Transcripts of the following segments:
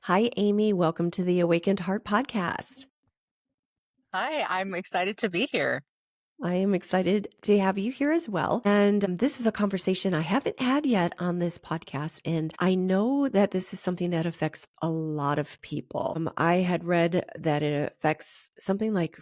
Hi, Amy. Welcome to the Awakened Heart podcast. Hi, I'm excited to be here. I am excited to have you here as well. And this is a conversation I haven't had yet on this podcast. And I know that this is something that affects a lot of people. I had read that it affects something like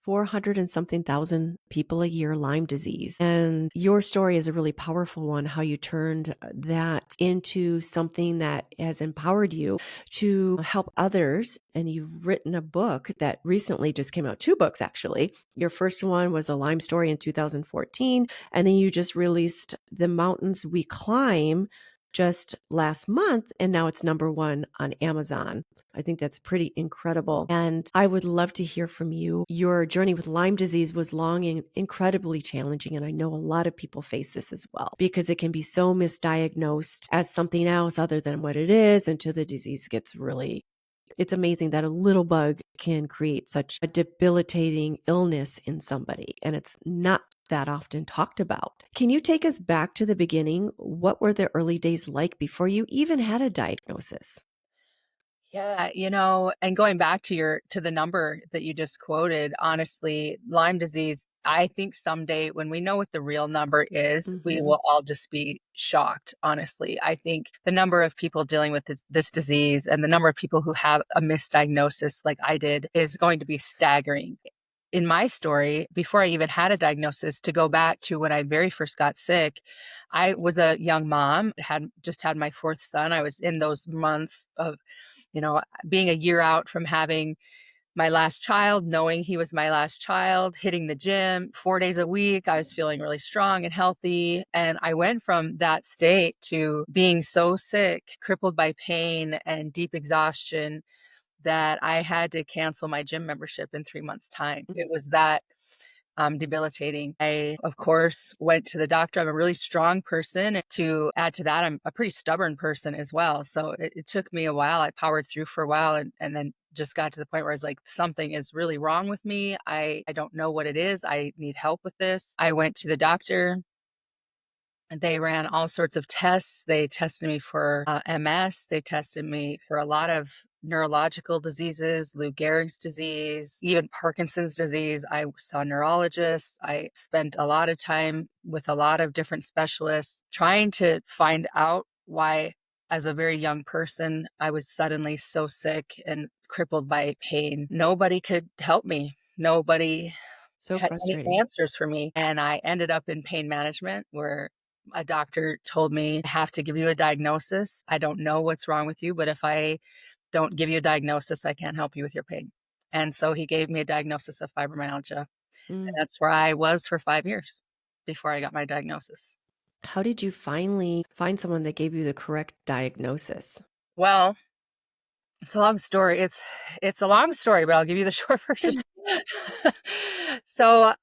400 and something thousand people a year, Lyme disease. And your story is a really powerful one, how you turned that into something that has empowered you to help others. And you've written a book that recently just came out, two books actually. Your first one was The Lyme Story in 2014, and then you just released The Mountains We Climb just last month, and now it's number one on Amazon. I think that's pretty incredible. And I would love to hear from you. Your journey with Lyme disease was long and incredibly challenging. And I know a lot of people face this as well because it can be so misdiagnosed as something else other than what it is until the disease gets really. It's amazing that a little bug can create such a debilitating illness in somebody, and it's not that often talked about. Can you take us back to the beginning? What were the early days like before you even had a diagnosis? Yeah, and going back to the number that you just quoted, honestly, Lyme disease, I think someday when we know what the real number is, we Mhm. will all just be shocked, honestly. I think the number of people dealing with this disease and the number of people who have a misdiagnosis like I did is going to be staggering. In my story, before I even had a diagnosis, to go back to when I very first got sick, I was a young mom, had just had my fourth son. I was in those months of, you know, being a year out from having my last child, knowing he was my last child, hitting the gym 4 days a week. I was feeling really strong and healthy. And I went from that state to being so sick, crippled by pain and deep exhaustion that I had to cancel my gym membership in 3 months' time. It was that debilitating. I, of course, went to the doctor. I'm a really strong person. To add to that, I'm a pretty stubborn person as well. So it took me a while. I powered through for a while and then just got to the point where I was like, something is really wrong with me. I don't know what it is. I need help with this. I went to the doctor. They ran all sorts of tests. They tested me for MS. They tested me for a lot of neurological diseases, Lou Gehrig's disease, even Parkinson's disease. I saw neurologists. I spent a lot of time with a lot of different specialists trying to find out why, as a very young person, I was suddenly so sick and crippled by pain. Nobody could help me. Nobody So had any frustrating. answers for me. And I ended up in pain management where a doctor told me, I have to give you a diagnosis. I don't know what's wrong with you, but if I don't give you a diagnosis, I can't help you with your pain. And so he gave me a diagnosis of fibromyalgia. And Mm. that's where I was for 5 years before I got my diagnosis. How did you finally find someone that gave you the correct diagnosis? Well, it's a long story. It's a long story, but I'll give you the short version. So,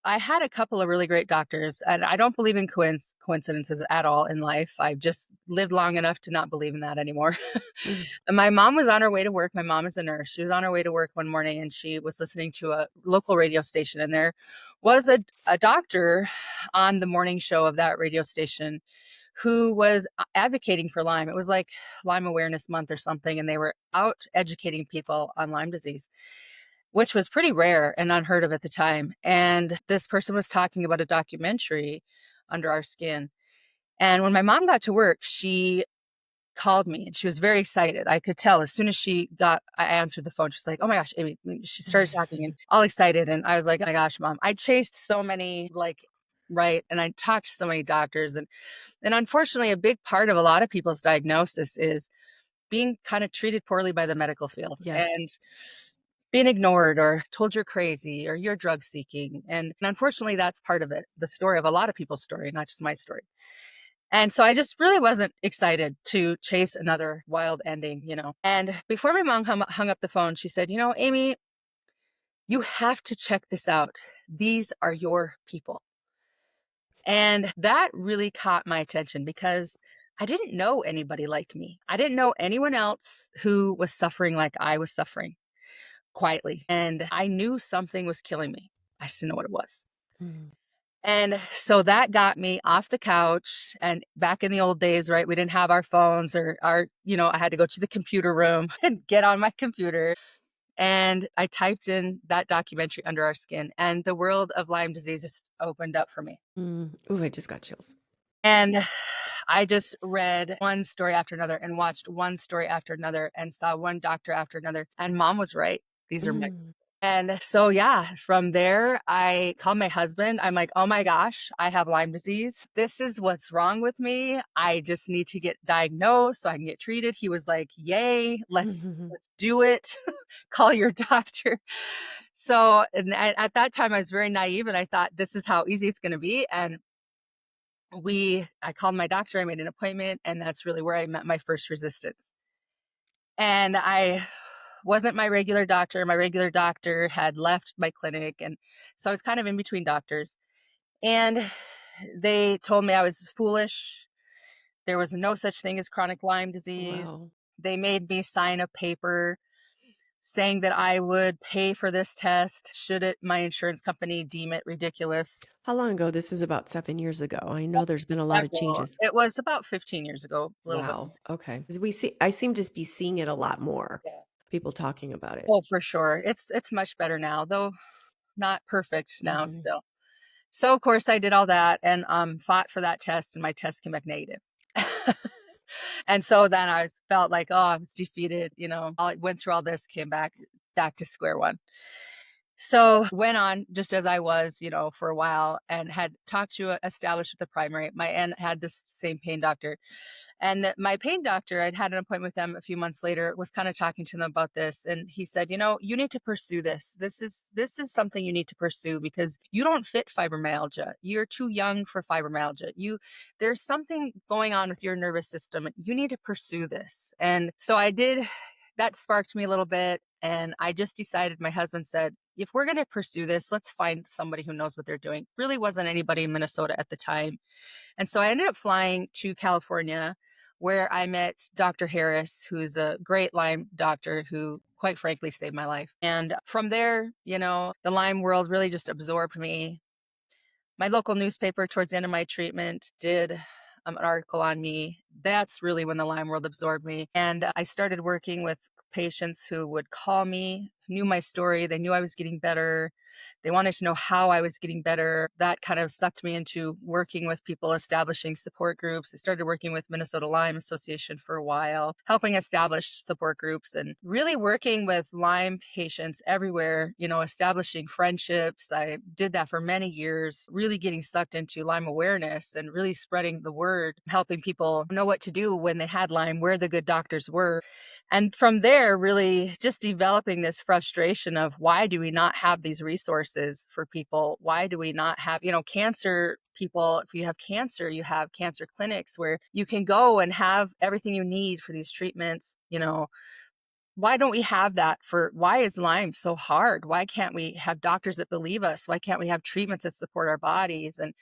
I had a couple of really great doctors, and I don't believe in coincidences at all in life. I've just lived long enough to not believe in that anymore. Mm. And my mom was on her way to work. My mom is a nurse. She was on her way to work one morning, and she was listening to a local radio station, and there was a doctor on the morning show of that radio station who was advocating for Lyme. It was like Lyme Awareness Month or something, and they were out educating people on Lyme disease, which was pretty rare and unheard of at the time. And this person was talking about a documentary, Under Our Skin. And when my mom got to work, she called me and she was very excited. I could tell as soon as I answered the phone. She's like, "Oh my gosh, Amy." She started talking and all excited. And I was like, "Oh my gosh, mom, I chased so many, like, right. And I talked to so many doctors. And unfortunately, a big part of a lot of people's diagnosis is being kind of treated poorly by the medical field Yes. and being ignored or told you're crazy or you're drug seeking. And unfortunately, that's part of it, the story of a lot of people's story, not just my story. And so I just really wasn't excited to chase another wild ending. And before my mom hung up the phone, she said, Amy, you have to check this out. These are your people. And that really caught my attention because I didn't know anybody like me. I didn't know anyone else who was suffering like I was suffering quietly. And I knew something was killing me. I just didn't know what it was. Mm. And so that got me off the couch. And back in the old days, right, we didn't have our phones or I had to go to the computer room and get on my computer. And I typed in that documentary, Under Our Skin, and the world of Lyme disease just opened up for me. Ooh, I just got chills. And I just read one story after another and watched one story after another and saw one doctor after another. And mom was right. These are my. Mm. And so, yeah, from there, I called my husband. I'm like, oh my gosh, I have Lyme disease. This is what's wrong with me. I just need to get diagnosed so I can get treated. He was like, yay, let's do it. Call your doctor. So, and at that time, I was very naive and I thought this is how easy it's going to be. And I called my doctor, I made an appointment, and that's really where I met my first resistance. And I wasn't my regular doctor. My regular doctor had left my clinic. And so I was kind of in between doctors. And they told me I was foolish. There was no such thing as chronic Lyme disease. Wow. They made me sign a paper saying that I would pay for this test should my insurance company deem it ridiculous. How long ago? This is about 7 years ago. I know there's been a lot of Several. changes. It was about 15 years ago, a little bit more. Wow. Okay. 'Cause I seem to be seeing it a lot more, Yeah. people talking about it. Oh, for sure. It's much better now, though not perfect now Mhm. still. So of course I did all that and fought for that test and my test came back negative. And so then felt like, oh, I was defeated, I went through all this, came back to square one. So went on just as I was, for a while and had talked to established with the primary. My aunt had this same pain doctor. And that my pain doctor, I'd had an appointment with them a few months later, was kind of talking to them about this. And he said, you need to pursue this. This is something you need to pursue because you don't fit fibromyalgia. You're too young for fibromyalgia. There's something going on with your nervous system. You need to pursue this. And so I did. That sparked me a little bit. And I just decided, my husband said, if we're going to pursue this, let's find somebody who knows what they're doing. Really wasn't anybody in Minnesota at the time. And so I ended up flying to California where I met Dr. Harris, who's a great Lyme doctor who quite frankly saved my life. And from there, the Lyme world really just absorbed me. My local newspaper towards the end of my treatment did an article on me. That's really when the Lyme world absorbed me. And I started working with patients who would call me, knew my story. They knew I was getting better. They wanted to know how I was getting better. That kind of sucked me into working with people, establishing support groups. I started working with Minnesota Lyme Association for a while, helping establish support groups and really working with Lyme patients everywhere, establishing friendships. I did that for many years, really getting sucked into Lyme awareness and really spreading the word, helping people know what to do when they had Lyme, where the good doctors were. And from there, really just developing this frustration of why do we not have these resources for people? Why do we not have, cancer people? If you have cancer, you have cancer clinics where you can go and have everything you need for these treatments. Why don't we have that why is Lyme so hard? Why can't we have doctors that believe us? Why can't we have treatments that support our bodies? And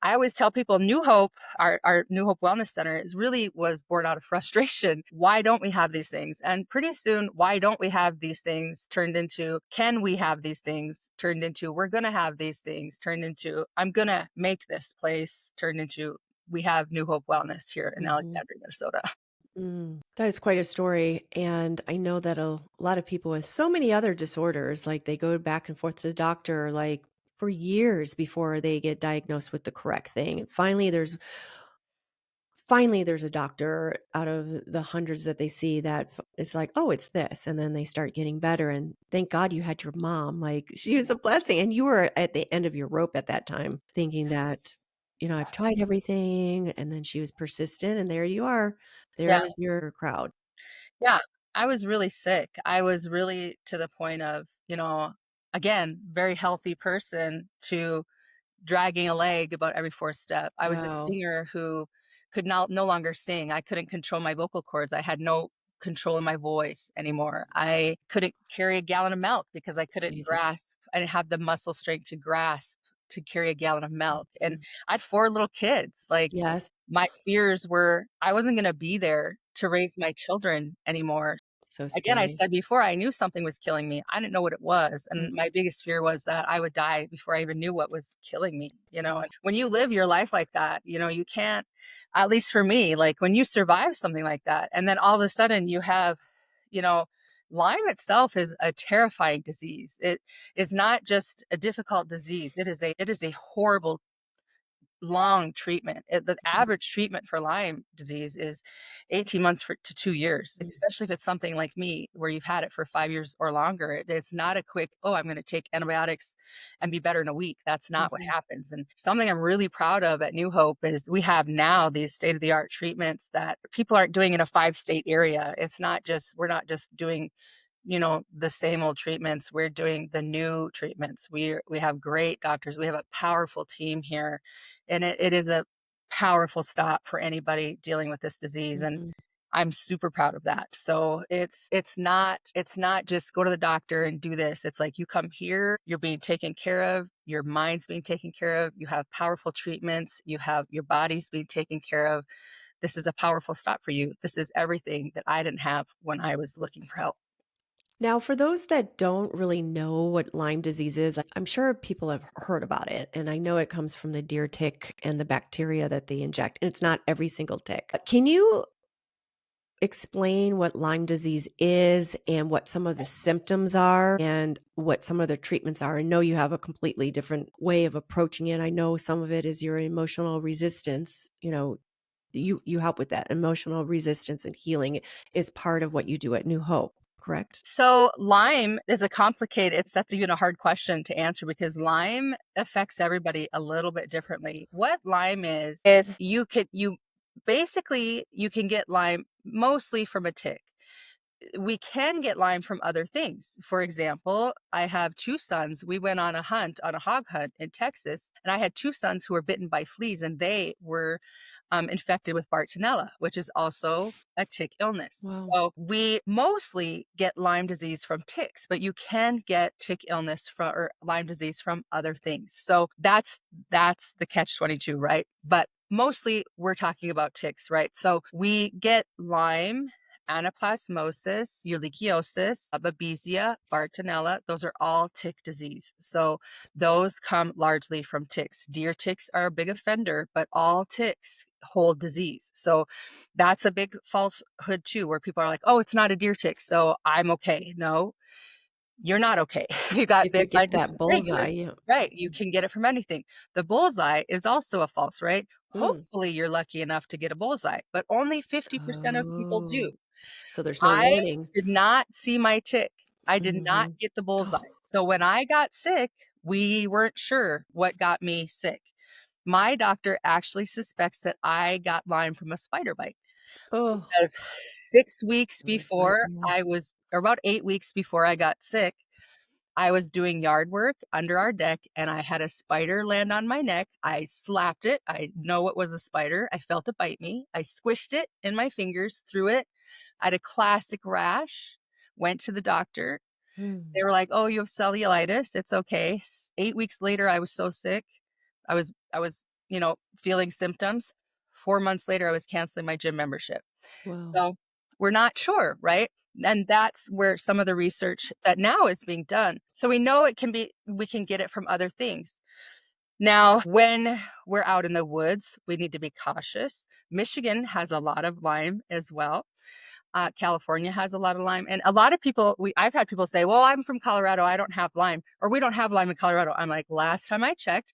I always tell people New Hope, our New Hope Wellness Center was born out of frustration. Why don't we have these things? And pretty soon, why don't we have these things turned into, can we have these things turned into, we're going to have these things turned into, I'm going to make this place turned into, we have New Hope Wellness here in Mhm. Alexandria, Minnesota. That is quite a story, and I know that a lot of people with so many other disorders, like, they go back and forth to the doctor, like, for years before they get diagnosed with the correct thing, and finally there's a doctor out of the hundreds that they see that it's like, "Oh, it's this," and then they start getting better, and thank God you had your mom, like, she was a blessing, and you were at the end of your rope at that time thinking that, "I've tried everything," and then she was persistent, and there you are. Yeah. There's your crowd. Yeah. I was really sick. I was really to the point of, again, very healthy person to dragging a leg about every fourth step. I was a Wow. singer who could no longer sing. I couldn't control my vocal cords. I had no control in my voice anymore. I couldn't carry a gallon of milk because I couldn't Jesus. grasp. I didn't have the muscle strength to grasp to carry a gallon of milk. And Mhm. I had four little kids. Like Yes. my fears were I wasn't going to be there to raise my children anymore. So Again, I scary. said before, I knew something was killing me. I didn't know what it was. And Mhm, my biggest fear was that I would die before I even knew what was killing me. mm, And when you live your life like that, you can't, at least for me, like when you survive something like that, and then all of a sudden you have, you know, Lyme itself is a terrifying disease. It is not just a difficult disease. It is a horrible long treatment. The mhm, average treatment for Lyme disease is 18 months to 2 years, mm, especially if it's something like me where you've had it for 5 years or longer. It's not a quick, oh, I'm going to take antibiotics and be better in a week. That's not what mhm. happens. And something I'm really proud of at New Hope is we have now these state of the art treatments that people aren't doing in a 5-state area. We're not just doing the same old treatments. We're doing the new treatments. We have great doctors. We have a powerful team here, and it is a powerful stop for anybody dealing with this disease. And Mhm. I'm super proud of that. So it's not just go to the doctor and do this. It's like you come here, you're being taken care of, your mind's being taken care of, you have powerful treatments, you have your body's being taken care of. This is a powerful stop for you. This is everything that I didn't have when I was looking for help. Now, for those that don't really know what Lyme disease is, I'm sure people have heard about it. And I know it comes from the deer tick and the bacteria that they inject. And it's not every single tick. Can you explain what Lyme disease is and what some of the symptoms are and what some of the treatments are? I know you have a completely different way of approaching it. I know some of it is your emotional resistance. You help with that. Emotional resistance and healing is part of what you do at New Hope, correct? So Lyme is that's even a hard question to answer because Lyme affects everybody a little bit differently. What Lyme is you can get Lyme mostly from a tick. We can get Lyme from other things. For example, I have two sons. We went on a hog hunt in Texas, and I had two sons who were bitten by fleas, and they were infected with Bartonella, which is also a tick illness. Wow. So we mostly get Lyme disease from ticks, but you can get tick illness from or Lyme disease from other things. So that's the catch 22, right? But mostly we're talking about ticks, right? So we get Lyme, anaplasmosis, ehrlichiosis, babesia, Bartonella. Those are all tick disease. So those come largely from ticks. Deer ticks are a big offender, but all ticks hold disease. So that's a big falsehood too, where people are like, oh, it's not a deer tick, so I'm okay. No, you're not okay. If you got If you bit by get just that regular, bullseye, yeah. right, you can get it from anything. The bullseye is also a false, right? Mm. Hopefully you're lucky enough to get a bullseye, but only 50% of people do. Oh, so there's no I warning. did not see my tick. I did not Mhm. get the bullseye. Oh, So when I got sick, we weren't sure what got me sick. My doctor actually suspects that I got Lyme from a spider bite oh, because 6 weeks that's before nightmare. or about 8 weeks before I got sick, I was doing yard work under our deck and I had a spider land on my neck. I slapped it. I know it was a spider. I felt it bite me. I squished it in my fingers, threw it. I had a classic rash, went to the doctor. Mm. They were like, "Oh, you have cellulitis. It's okay." 8 weeks later, I was so sick. I was feeling symptoms. 4 months later, I was canceling my gym membership. Wow. So we're not sure, right? And that's where some of the research that now is being done. So we know we can get it from other things. Now, when we're out in the woods, we need to be cautious. Michigan has a lot of Lyme as well. California has a lot of Lyme, and a lot of people. I've had people say, "Well, I'm from Colorado. I don't have Lyme," or "We don't have Lyme in Colorado." I'm like, last time I checked,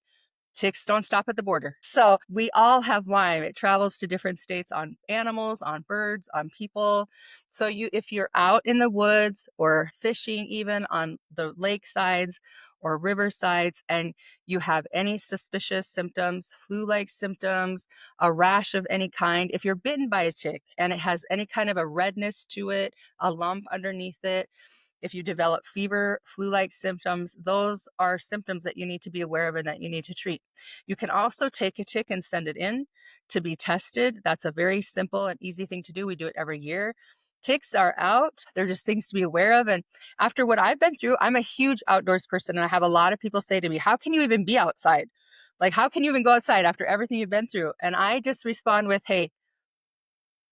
ticks don't stop at the border. So we all have Lyme. It travels to different states on animals, on birds, on people. So if you're out in the woods or fishing, even on the lake sides or river sides, and you have any suspicious symptoms, flu-like symptoms, a rash of any kind, if you're bitten by a tick and it has any kind of a redness to it, a lump underneath it, if you develop fever, flu-like symptoms, those are symptoms that you need to be aware of and that you need to treat. You can also take a tick and send it in to be tested. That's a very simple and easy thing to do. We do it every year. Ticks are out. They're just things to be aware of. And after what I've been through, I'm a huge outdoors person. And I have a lot of people say to me, how can you even be outside? Like, how can you even go outside after everything you've been through? And I just respond with, hey,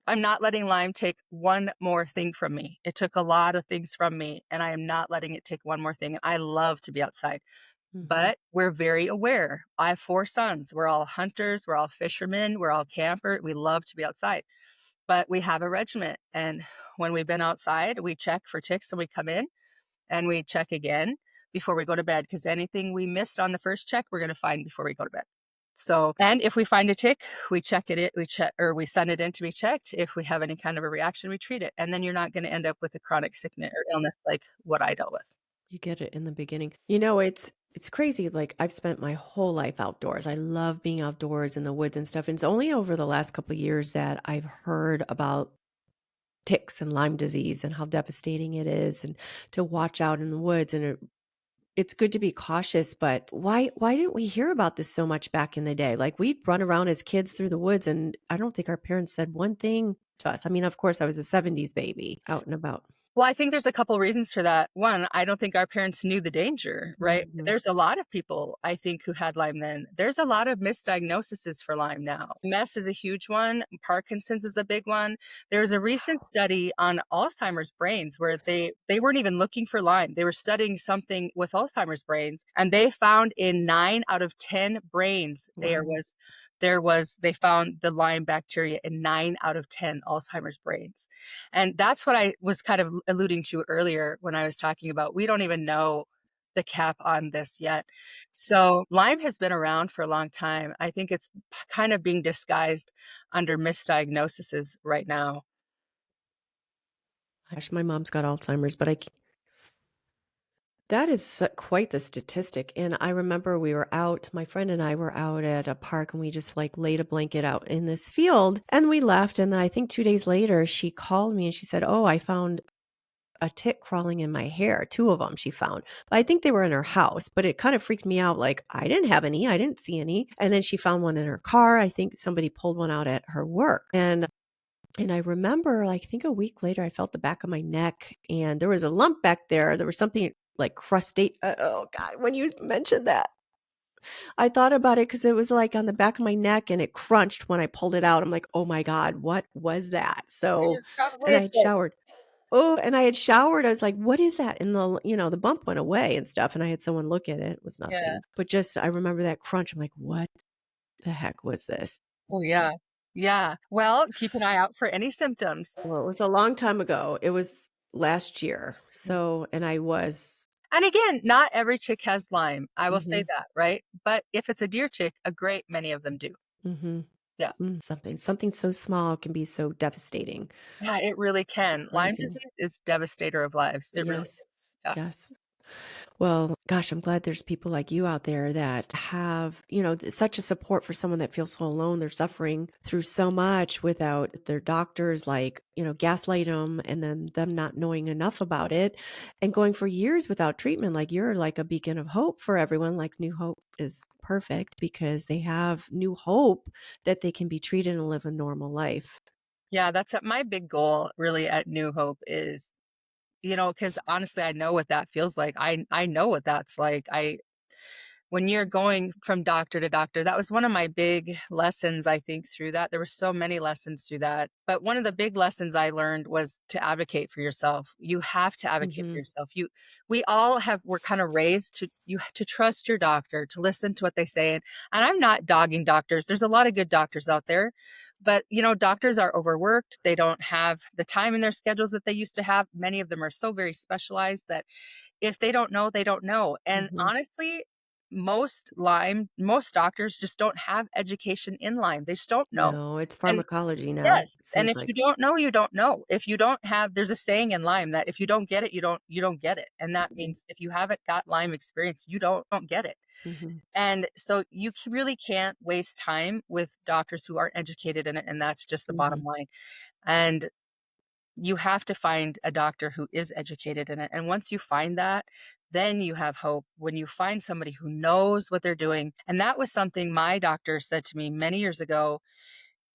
I'm not letting Lyme take one more thing from me. It took a lot of things from me, and I am not letting it take one more thing. I love to be outside, Mhm. but we're very aware. I have 4 sons. We're all hunters, we're all fishermen, we're all camper. We love to be outside, but we have a regiment. And when we've been outside, we check for ticks when we come in, and we check again before we go to bed, because anything we missed on the first check, we're going to find before we go to bed. So, and if we find a tick, we check it, we check, or we send it in to be checked. If we have any kind of a reaction, we treat it. And then you're not going to end up with a chronic sickness or illness like what I dealt with. You get it in the beginning. It's crazy, like, I've spent my whole life outdoors. I love being outdoors in the woods and stuff, and it's only over the last couple of years that I've heard about ticks and Lyme disease and how devastating it is and to watch out in the woods, and it's good to be cautious, but why didn't we hear about this so much back in the day? Like, we'd run around as kids through the woods, and I don't think our parents said one thing to us. I mean, of course, I was a '70s baby out and about. Well, I think there's a couple reasons for that. One, I don't think our parents knew the danger, right? Mhm. There's a lot of people, I think, who had Lyme then. There's a lot of misdiagnoses for Lyme now. MS is a huge one. Parkinson's is a big one. There's a recent study on Alzheimer's brains where they weren't even looking for Lyme. They were studying something with Alzheimer's brains, and they found in 9 out of 10 brains Wow. they found the Lyme bacteria in 9 out of 10 Alzheimer's brains. And that's what I was kind of alluding to earlier when I was talking about we don't even know the cap on this yet. So Lyme has been around for a long time. I think it's kind of being disguised under misdiagnoses right now. Gosh, my mom's got Alzheimer's, but that is quite the statistic. And I remember we were out, my friend and I were out at a park and we just like laid a blanket out in this field and we left. And then I think 2 days later, she called me and she said, "Oh, I found a tick crawling in my hair." 2 of them she found. But I think they were in her house, but it kind of freaked me out. Like, I didn't have any, I didn't see any. And then she found one in her car. I think somebody pulled one out at her work. And I remember, like, I think a week later, I felt the back of my neck and there was a lump back there. There was something like crustate. Oh God, when you mentioned that, I thought about it because it was like on the back of my neck and it crunched when I pulled it out. I'm like, oh my God, what was that? It So, is probably and a I had tick. showered. Oh, and I had showered. I was like, what is that? And the bump went away and stuff. And I had someone look at it. It was Yeah. nothing. But just, I remember that crunch. I'm like, what the heck was this? Oh, yeah. Yeah. Well, keep an eye out for any symptoms. Well, it was a long time ago. It was last year. So, and I was, And again, not every chick has Lyme. I will say mhm, that, right? But if it's a deer chick, a great many of them do. mhm. Yeah. Something so small can be so devastating. Yeah, it really can. Lyme Crazy. disease is devastator of lives. It really Yes. is. Yeah. Yes. Well, gosh, I'm glad there's people like you out there that have, such a support for someone that feels so alone. They're suffering through so much without their doctors, like, gaslight them and then them not knowing enough about it and going for years without treatment. Like, you're like a beacon of hope for everyone. Like, New Hope is perfect because they have new hope that they can be treated and live a normal life. Yeah, that's my big goal really at New Hope is, because honestly, I know what that feels like. I know what that's like. When you're going from doctor to doctor, that was one of my big lessons, I think, through that. There were so many lessons through that. But one of the big lessons I learned was to advocate for yourself. You have to advocate for Hmm. yourself. We all we're kind of raised to trust your doctor, to listen to what they say. And I'm not dogging doctors. There's a lot of good doctors out there. But, doctors are overworked. They don't have the time in their schedules that they used to have. Many of them are so very specialized that if they don't know, they don't know. And Hmm. honestly, most doctors just don't have education in Lyme. They just don't know. No, it's And pharmacology now, yes, it and seems if you like. don't know, you don't know. If you don't have there's a saying in Lyme that if you don't get it, you don't get it. And that means if you haven't got Lyme experience, you don't get it. Hmm. And so you really can't waste time with doctors who aren't educated in it, and that's just the bottom Hmm. line. And you have to find a doctor who is educated in it. And once you find that, then you have hope when you find somebody who knows what they're doing. And that was something my doctor said to me many years ago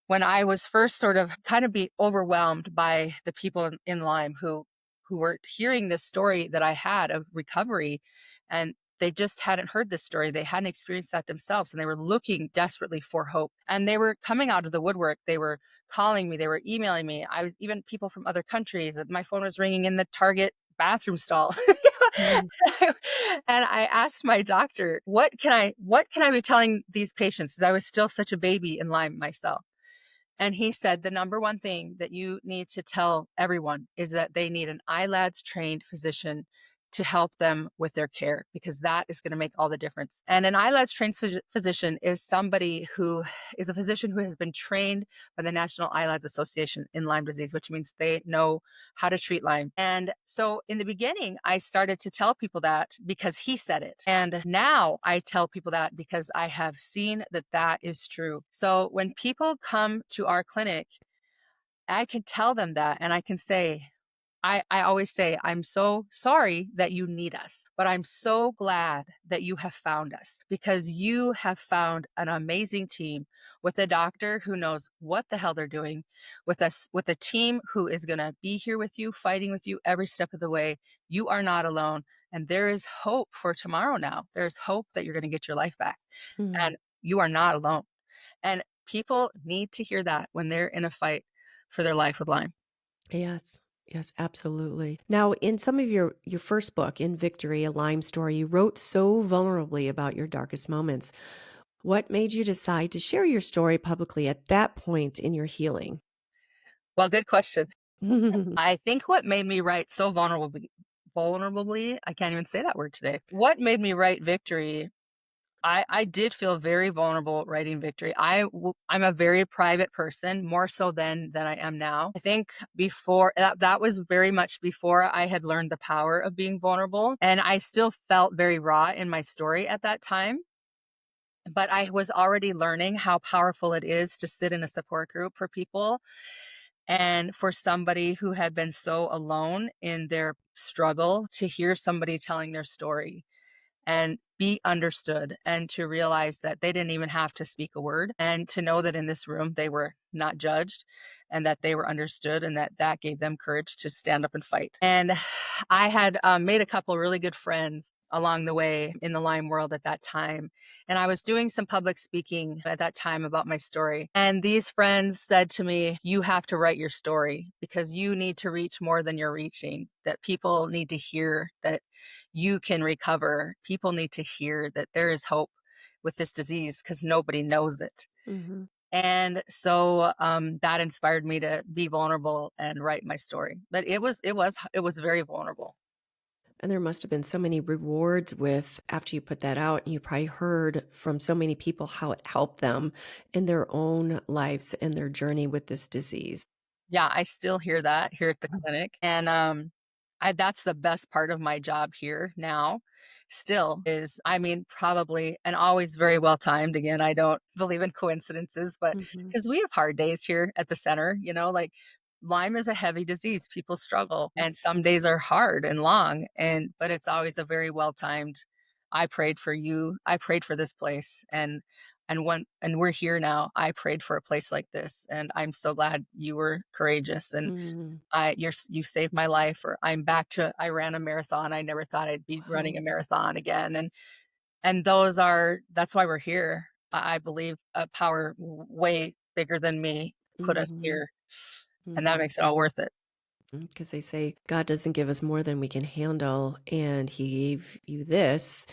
when I was first sort of kind of be overwhelmed by the people in Lyme who were hearing this story that I had of recovery and they just hadn't heard this story. They hadn't experienced that themselves, and they were looking desperately for hope. And they were coming out of the woodwork. They were calling me, they were emailing me. I was even people from other countries. My phone was ringing in the Target bathroom stall. Mhm. And I asked my doctor, what can I be telling these patients? Because I was still such a baby in Lyme myself. And he said the number one thing that you need to tell everyone is that they need an ILADS trained physician to help them with their care, because that is going to make all the difference. And an ILADS trained physician is somebody who is a physician who has been trained by the National ILADS Association in Lyme disease, which means they know how to treat Lyme. And so in the beginning, I started to tell people that because he said it. And now I tell people that because I have seen that that is true. So when people come to our clinic, I can tell them that, and I can say, I always say, I'm so sorry that you need us, but I'm so glad that you have found us, because you have found an amazing team with a doctor who knows what the hell they're doing, with us, with a team who is going to be here with you, fighting with you every step of the way. You are not alone. And there is hope for tomorrow now. There's hope that you're going to get your life back, Mm. and you are not alone. And people need to hear that when they're in a fight for their life with Lyme. Yes. Yes, absolutely. Now, in some of your first book, In Victory, A Lyme Story, you wrote so vulnerably about your darkest moments. What made you decide to share your story publicly at that point in your healing? Well, good question. I think what made me write so vulnerably, I can't even say that word today. What made me write Victory? I did feel very vulnerable writing Victory. I'm a very private person, more so than I am now. I think before that was very much before I had learned the power of being vulnerable, and I still felt very raw in my story at that time. But I was already learning how powerful it is to sit in a support group for people, and for somebody who had been so alone in their struggle to hear somebody telling their story and be understood, and to realize that they didn't even have to speak a word, and to know that in this room they were not judged, and that they were understood, and that that gave them courage to stand up and fight. And I had made a couple really good friends along the way in the Lyme world at that time. And I was doing some public speaking at that time about my story. And these friends said to me, you have to write your story, because you need to reach more than you're reaching, that people need to hear that you can recover. People need to hear that there is hope with this disease, because nobody knows it. Mhm. And so that inspired me to be vulnerable and write my story. But it was very vulnerable. And there must have been so many rewards with after you put that out, and you probably heard from so many people how it helped them in their own lives and their journey with this disease. Yeah, I still hear that here at the Mm. clinic. And that's the best part of my job here now. Still is, I mean, probably, and always very well timed. Again, I don't believe in coincidences, but Mhm. because we have hard days here at the center, like Lyme is a heavy disease. People struggle, and some days are hard and long, but it's always a very well timed. I prayed for you. I prayed for this place, and we're here now. I prayed for a place like this, and I'm so glad you were courageous, and Mm. you saved my life. Or I ran a marathon. I never thought I'd be running Wow. a marathon again, and that's why we're here. I believe a power way bigger than me put us Mhm. here, and that Mhm. makes it all worth it. Because they say God doesn't give us more than we can handle, and He gave you this.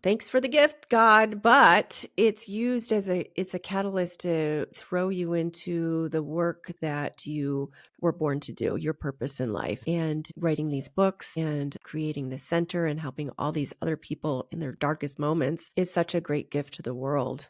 Thanks for the gift, God, but it's a catalyst to throw you into the work that you were born to do, your purpose in life. And writing these books and creating the center and helping all these other people in their darkest moments is such a great gift to the world.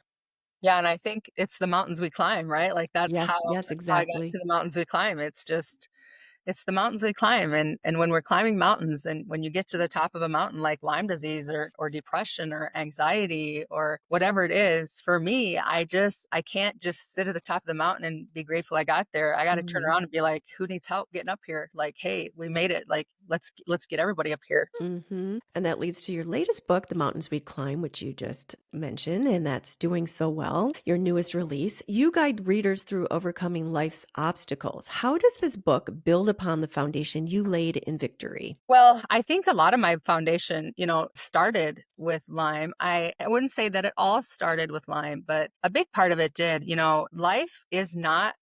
Yeah, and I think it's the mountains we climb, right? Like Yes, yes, that's how I got exactly. to the mountains we climb. It's the mountains we climb, and when we're climbing mountains, and when you get to the top of a mountain like Lyme disease, or depression or anxiety or whatever it is, for me, I can't just sit at the top of the mountain and be grateful I got there. I got to turn Mhm. around and be like, who needs help getting up here? Like, hey, we made it. Like, let's get everybody up here. And that leads to your latest book, The Mountains We Climb, which you just mentioned, and that's doing so well. Your newest release. You guide readers through overcoming life's obstacles. How does this book build upon the foundation you laid in victory? Well, I think a lot of my foundation, started with Lyme. I wouldn't say that it all started with Lyme, but a big part of it did. Life is not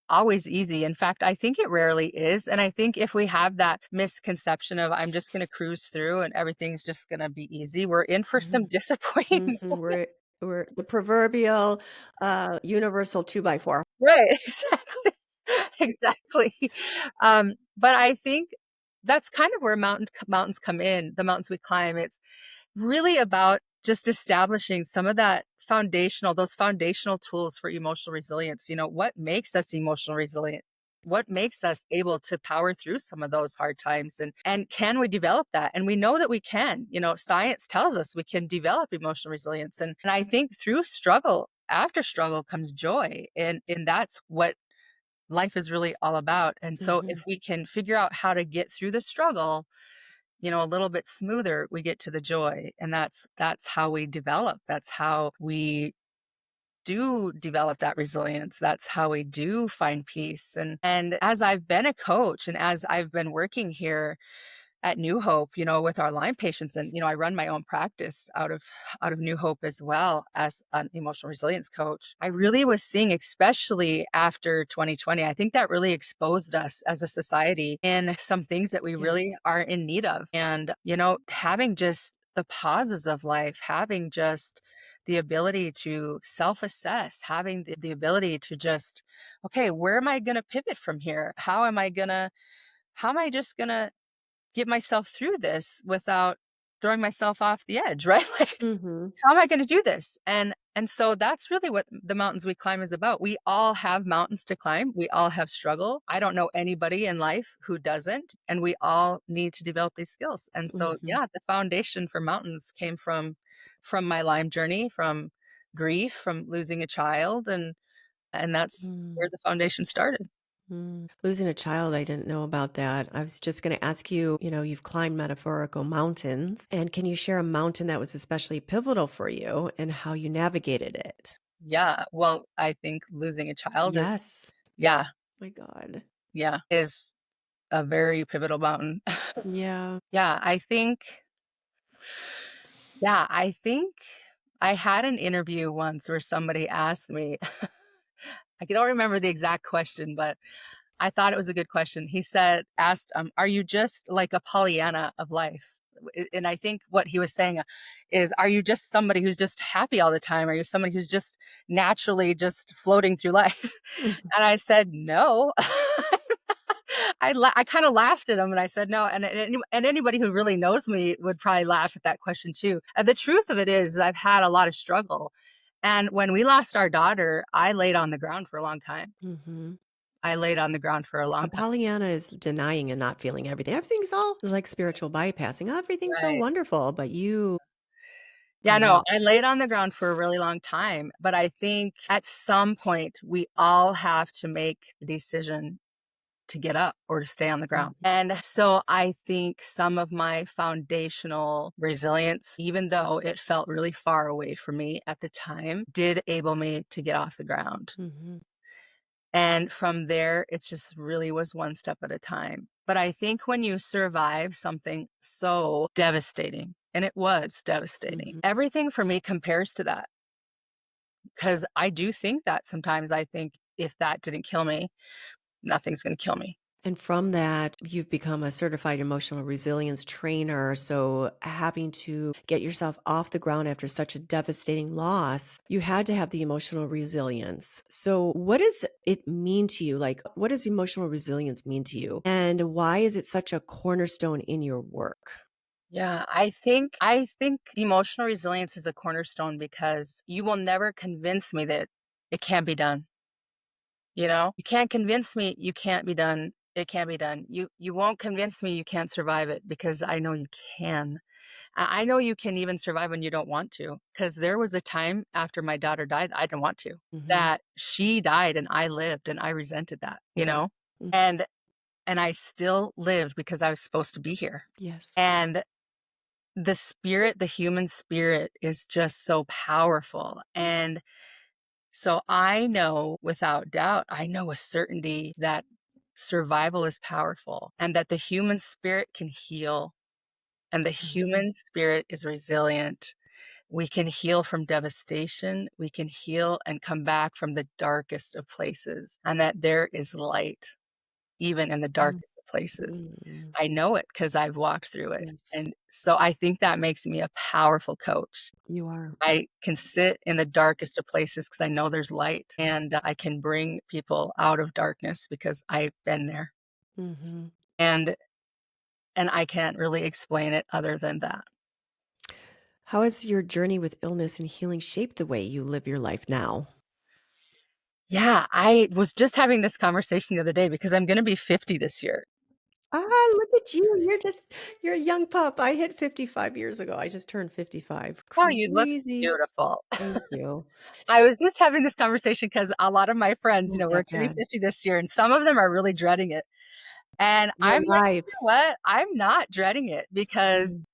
always easy. In fact, I think it rarely is. And I think if we have that misconception of I'm just going to cruise through and everything's just going to be easy, we're in for some Mhm. disappointing. We're the proverbial universal 2x4. Right, exactly. Exactly. But I think that's kind of where mountains come in, the mountains we climb. It's really about just establishing some of those foundational tools for emotional resilience. What makes us emotional resilient? What makes us able to power through some of those hard times? And can we develop that? And we know that we can. Science tells us we can develop emotional resilience. And I think through struggle, after struggle comes joy. And that's what life is really all about. And so Mhm. if we can figure out how to get through the struggle, a little bit smoother, we get to the joy. And that's how we develop. That's how we do develop that resilience. That's how we do find peace. And as I've been a coach and as I've been working here at New Hope, with our Lyme patients. And, I run my own practice out of New Hope as well as an emotional resilience coach. I really was seeing, especially after 2020, I think that really exposed us as a society in some things that we really Yes. are in need of. And, having just the pauses of life, having just the ability to self-assess, having the ability to just, okay, where am I going to pivot from here? How am I just going to get myself through this without throwing myself off the edge, right? Like, Mhm. how am I going to do this? And so that's really what the mountains we climb is about. We all have mountains to climb. We all have struggle. I don't know anybody in life who doesn't, and we all need to develop these skills. And so, Mhm. yeah, the foundation for mountains came from my Lyme journey, from grief, from losing a child, and that's where Mm. the foundation started. Losing a child, I didn't know about that. I was just going to ask you, you've climbed metaphorical mountains, and can you share a mountain that was especially pivotal for you and how you navigated it? Yeah, well, I think losing a child is, Yes. yeah, My God. yeah, is a very pivotal mountain. Yeah. Yeah, I think I had an interview once where somebody asked me, I don't remember the exact question, but I thought it was a good question. He asked, are you just like a Pollyanna of life? And I think what he was saying is, are you just somebody who's just happy all the time? Are you somebody who's just naturally just floating through life? Mhm. And I said, no. I kind of laughed at him and I said, no. And anybody who really knows me would probably laugh at that question too. And the truth of it is, I've had a lot of struggle. And when we lost our daughter, I laid on the ground for a long time. Mhm. I laid on the ground for a A long time. Pollyanna is denying and not feeling everything. Everything's all like spiritual bypassing. Everything's so Right. wonderful, but you Yeah, no, I laid on the ground for a really long time. But I think at some point, we all have to make the decision to get up or to stay on the ground. Mhm. And so I think some of my foundational resilience, even though it felt really far away from me at the time, did able me to get off the ground. Mhm. And from there, it just really was one step at a time. But I think when you survive something so devastating, and it was devastating, Mhm. everything for me compares to that. Because I do think that sometimes I think if that didn't kill me, nothing's going to kill me. And from that, you've become a certified emotional resilience trainer. So, having to get yourself off the ground after such a devastating loss, you had to have the emotional resilience. So, what does it mean to you? Like, what does emotional resilience mean to you? And why is it such a cornerstone in your work? Yeah, I think emotional resilience is a cornerstone because you will never convince me that it can't be done. You can't convince me you can't be done. It can't be done. You won't convince me you can't survive it because I know you can. I know you can even survive when you don't want to. Because there was a time after my daughter died, I didn't want to. Mhm. That she died and I lived, and I resented that. Right. And and I still lived because I was supposed to be here. Yes. And the spirit, the human spirit is just so powerful. And so I know without doubt, I know with certainty that survival is powerful and that the human spirit can heal and the Mhm. human spirit is resilient. We can heal from devastation. We can heal and come back from the darkest of places, and that there is light even in the Mm, darkest of places. mm. I know it because I've walked through it. Yes, And so I think that makes me a powerful coach. you are. I can sit in the darkest of places because I know there's light, and I can bring people out of darkness because I've been there. Mhm. And I can't really explain it other than that. How has your journey with illness and healing shaped the way you live your life now? Yeah, I was just having this conversation the other day because I'm gonna be 50 this year. Ah, look at you. You're a young pup. I hit 55 years ago. I just turned 55. Wow, you look Crazy. beautiful. Thank you. I was just having this conversation because a lot of my friends, Not we're that turning bad. 50 this year, and some of them are really dreading it. And You're I'm like, alive. "You know what? I'm not dreading it because Mm.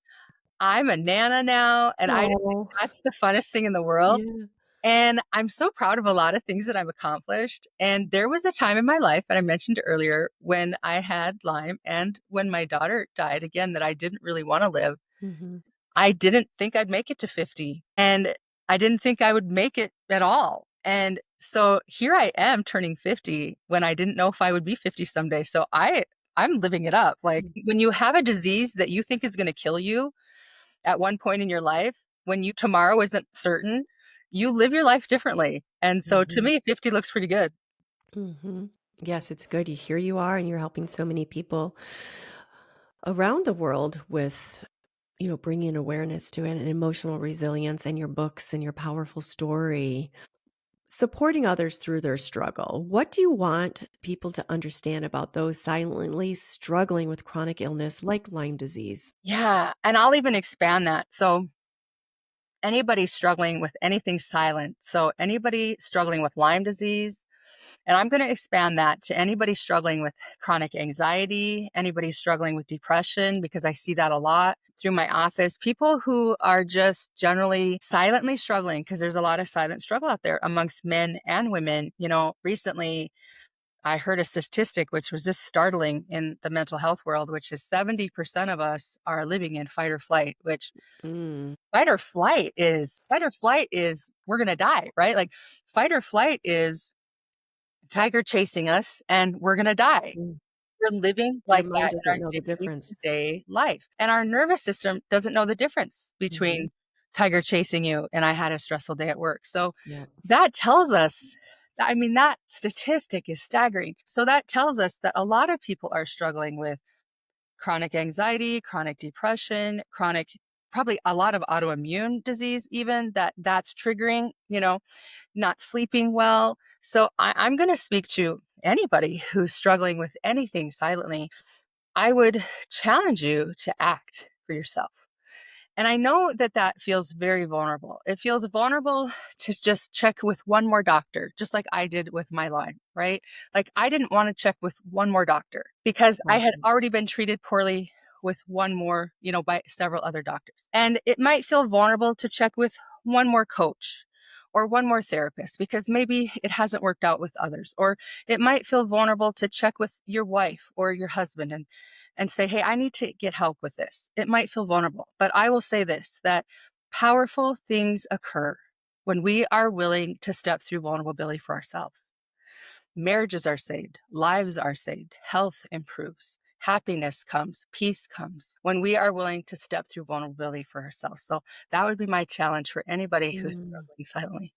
I'm a nana now, and I just think Oh, that's the funnest thing in the world." yeah. And I'm so proud of a lot of things that I've accomplished. And there was a time in my life that I mentioned earlier when I had Lyme and when my daughter died again that I didn't really want to live. Mhm. I didn't think I'd make it to 50 and I didn't think I would make it at all. And so here I am turning 50 when I didn't know if I would be 50 someday. So I'm living it up. Like Mm, when you have a disease that you think is going to kill you at one point in your life, when you tomorrow isn't certain, you live your life differently. And so to mhm, me, 50 looks pretty good. mhm. Yes, it's good. Here you are, and you're helping so many people around the world with, bringing awareness to it and emotional resilience and your books and your powerful story. Supporting others through their struggle. What do you want people to understand about those silently struggling with chronic illness like Lyme disease? Yeah. And I'll even expand that. So anybody struggling with anything silent. So anybody struggling with Lyme disease, and I'm going to expand that to anybody struggling with chronic anxiety, anybody struggling with depression, because I see that a lot through my office. People who are just generally silently struggling, because there's a lot of silent struggle out there amongst men and women. Recently I heard a statistic which was just startling in the mental health world, which is 70% of us are living in fight or flight, which Mm, fight or flight is we're going to die, right? Like fight or flight is tiger chasing us and we're going to die. mm. We're living Your like mind that in doesn't our know the day difference. to day life. And our nervous system doesn't know the difference Mhm. between tiger chasing you and I had a stressful day at work. So Yeah. that tells us, I mean, that statistic is staggering. So that tells us that a lot of people are struggling with chronic anxiety, chronic depression, probably a lot of autoimmune disease, even that's triggering, not sleeping well. So I'm going to speak to anybody who's struggling with anything silently. I would challenge you to act for yourself. And I know that that feels very vulnerable. It feels vulnerable to just check with one more doctor, just like I did with my Lyme, right? Like I didn't want to check with one more doctor because I had Awesome. already been treated poorly with one more, by several other doctors. And it might feel vulnerable to check with one more coach or one more therapist because maybe it hasn't worked out with others. Or it might feel vulnerable to check with your wife or your husband and say, hey, I need to get help with this. It might feel vulnerable, but I will say this that powerful things occur when we are willing to step through vulnerability for ourselves. Marriages are saved, lives are saved, health improves, happiness comes, peace comes when we are willing to step through vulnerability for ourselves. So that would be my challenge for anybody who's Mm. struggling silently.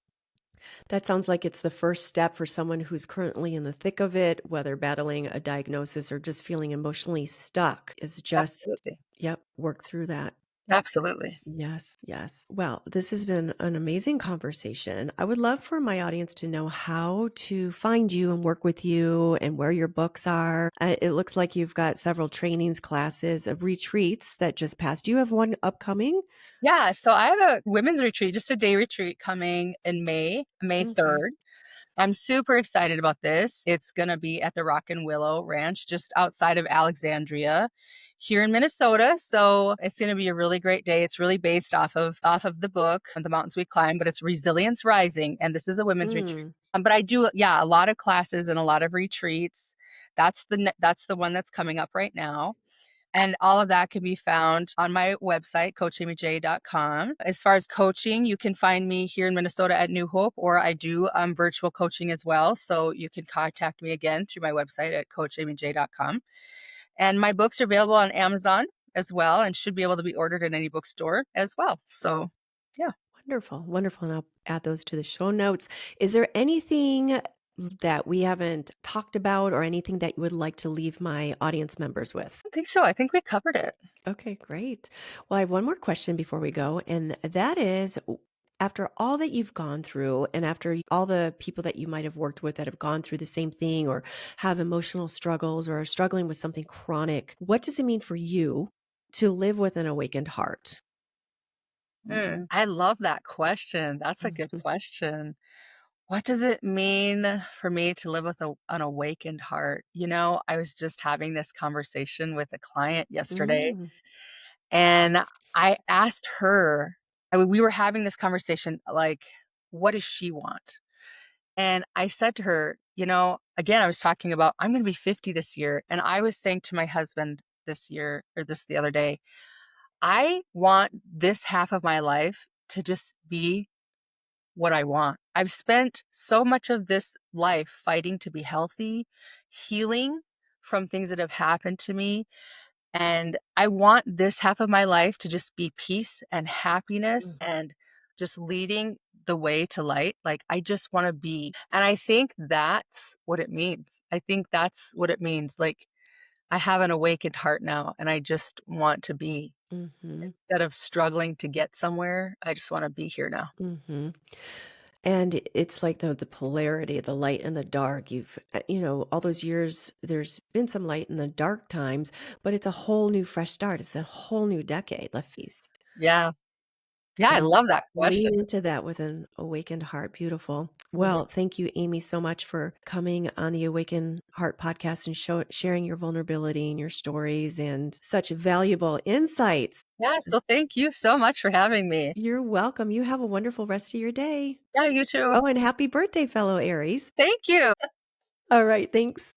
That sounds like it's the first step for someone who's currently in the thick of it, whether battling a diagnosis or just feeling emotionally stuck, is just, Absolutely. yep, work through that. Absolutely. Yes, yes. Well, this has been an amazing conversation. I would love for my audience to know how to find you and work with you and where your books are. It looks like you've got several trainings, classes, retreats that just passed. Do you have one upcoming? Yeah. So I have a women's retreat, just a day retreat coming in May Okay. 3rd. I'm super excited about this. It's going to be at the Rock and Willow Ranch just outside of Alexandria here in Minnesota. So it's going to be a really great day. It's really based off of the book, The Mountains We Climb, but it's Resilience Rising, and this is a women's retreat. Mm, But I do, yeah, a lot of classes and a lot of retreats. That's the one that's coming up right now. And all of that can be found on my website, coachameej.com. As far as coaching, you can find me here in Minnesota at New Hope, or I do virtual coaching as well. So you can contact me again through my website at coachameej.com. And my books are available on Amazon as well and should be able to be ordered in any bookstore as well. So, yeah. wonderful, wonderful. And I'll add those to the show notes. Is there anything that we haven't talked about or anything that you would like to leave my audience members with? I think so. I think we covered it. Okay, great. Well, I have one more question before we go, and that is after all that you've gone through, and after all the people that you might have worked with that have gone through the same thing or have emotional struggles or are struggling with something chronic, what does it mean for you to live with an awakened heart? I love that question. That's a good Mhm. question. What does it mean for me to live with an awakened heart? I was just having this conversation with a client yesterday, Mm, and I asked her, I mean, we were having this conversation like, what does she want? And I said to her, again, I was talking about, I'm going to be 50 this year. And I was saying to my husband this year, or this the other day, I want this half of my life to just be what I want. I've spent so much of this life fighting to be healthy, healing from things that have happened to me. And I want this half of my life to just be peace and happiness mm, and just leading the way to light. Like, I just want to be. And I think that's what it means. I think that's what it means. Like, I have an awakened heart now, and I just want to be. mhm, Instead of struggling to get somewhere, I just want to be here now. mhm. And it's like the polarity, the light and the dark. All those years, there's been some light in the dark times, but it's a whole new fresh start. It's a whole new decade, let's face it. Yeah. Yeah, I And love that question. lean into that with an awakened heart. Beautiful. Mhm. Well, thank you, Amy, so much for coming on the Awakened Heart podcast and sharing your vulnerability and your stories and such valuable insights. Yeah, so thank you so much for having me. You're welcome. You have a wonderful rest of your day. Yeah, you too. Oh, and happy birthday, fellow Aries. Thank you. All right. Thanks.